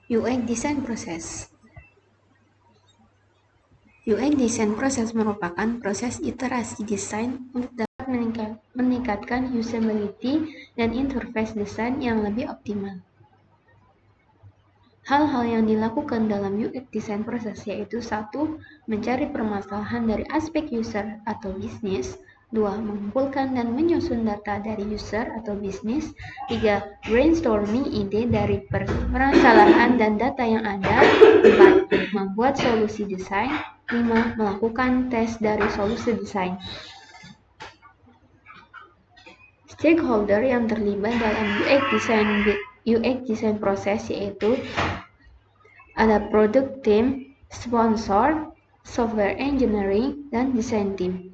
UX Design Process. UX Design Process merupakan proses iterasi desain untuk dapat meningkatkan usability dan interface desain yang lebih optimal. Hal-hal yang dilakukan dalam UX Design Process yaitu 1. Mencari permasalahan dari aspek user atau bisnis. 2. Mengumpulkan dan menyusun data dari user atau bisnis. 3. Brainstorming ide dari permasalahan dan data yang ada. 4. Membuat solusi desain. 5. Melakukan tes dari solusi desain. Stakeholder yang terlibat dalam UX design proses yaitu ada product team, sponsor, software engineering, dan design team.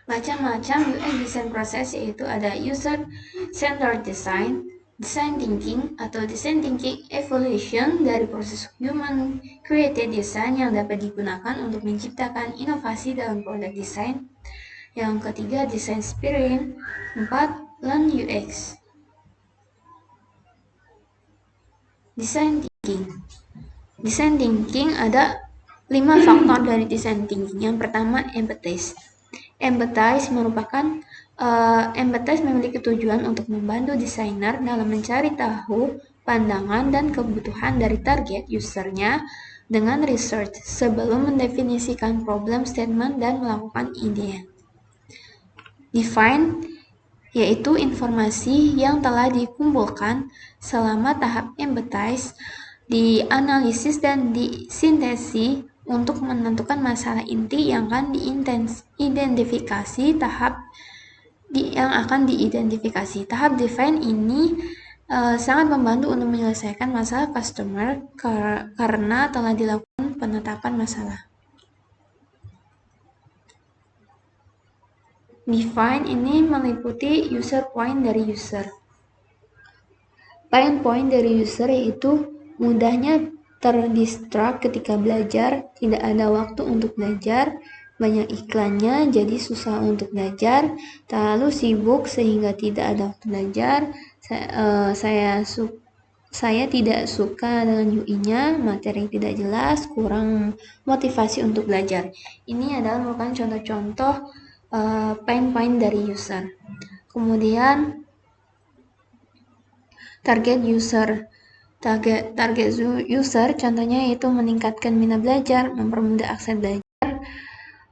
Macam-macam UX design proses yaitu ada user centered design, design thinking atau design thinking evolution dari proses human created design yang dapat digunakan untuk menciptakan inovasi dalam produk desain. Yang ketiga, design sprint. 4. Learn UX. Design thinking. Design thinking ada 5 faktor dari design thinking. Yang pertama, empathize. Empathize memiliki tujuan untuk membantu desainer dalam mencari tahu pandangan dan kebutuhan dari target usernya dengan research sebelum mendefinisikan problem statement dan melakukan ide. Define yaitu informasi yang telah dikumpulkan selama tahap empathize, dianalisis dan disintesis untuk menentukan masalah inti yang akan diidentifikasi. Tahap define ini sangat membantu untuk menyelesaikan masalah customer karena telah dilakukan penetapan masalah. Define ini meliputi user point dari user. Pain point dari user yaitu mudahnya terdistract ketika belajar, tidak ada waktu untuk belajar, banyak iklannya jadi susah untuk belajar, terlalu sibuk sehingga tidak ada waktu belajar, saya tidak suka dengan UI-nya, materi tidak jelas, kurang motivasi untuk belajar. Ini adalah merupakan contoh-contoh pain point dari user. Kemudian target user contohnya yaitu meningkatkan minat belajar, mempermudah akses belajar.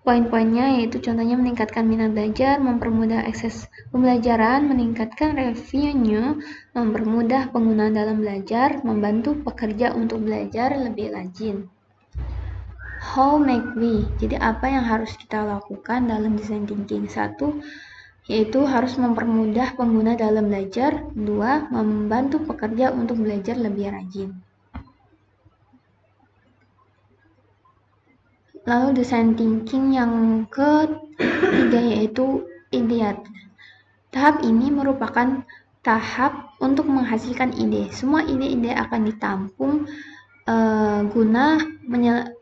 Poin-poinnya yaitu contohnya meningkatkan minat belajar, mempermudah akses pembelajaran, meningkatkan revenue, mempermudah pengguna dalam belajar, membantu pekerja untuk belajar lebih rajin. How make we? Jadi apa yang harus kita lakukan dalam design thinking? 1. Yaitu harus mempermudah pengguna dalam belajar. 2. Membantu pekerja untuk belajar lebih rajin. Lalu design thinking yang ketiga yaitu ideate. Tahap ini merupakan tahap untuk menghasilkan ide. Semua ide-ide akan ditampung guna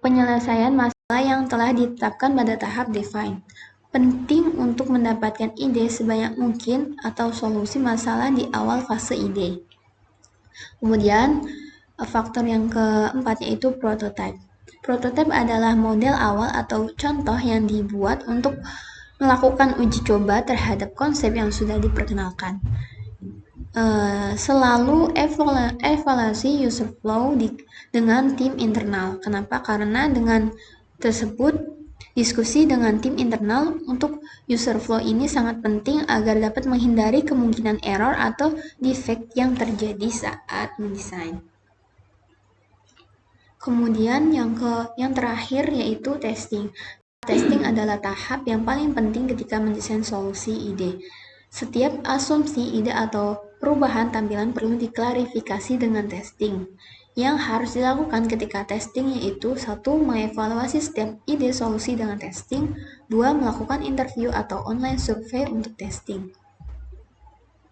penyelesaian masalah yang telah ditetapkan pada tahap define. Penting untuk mendapatkan ide sebanyak mungkin atau solusi masalah di awal fase ide. Kemudian faktor yang keempat yaitu prototype. Prototype adalah model awal atau contoh yang dibuat untuk melakukan uji coba terhadap konsep yang sudah diperkenalkan. Selalu evaluasi user flow dengan tim internal. Kenapa? Karena dengan tersebut diskusi dengan tim internal untuk user flow ini sangat penting agar dapat menghindari kemungkinan error atau defect yang terjadi saat mendesain. Kemudian yang terakhir yaitu testing. Testing adalah tahap yang paling penting ketika mendesain solusi ide. Setiap asumsi, ide atau perubahan tampilan perlu diklarifikasi dengan testing. Yang harus dilakukan ketika testing yaitu 1. Mengevaluasi setiap ide solusi dengan testing. 2. Melakukan interview atau online survey untuk testing.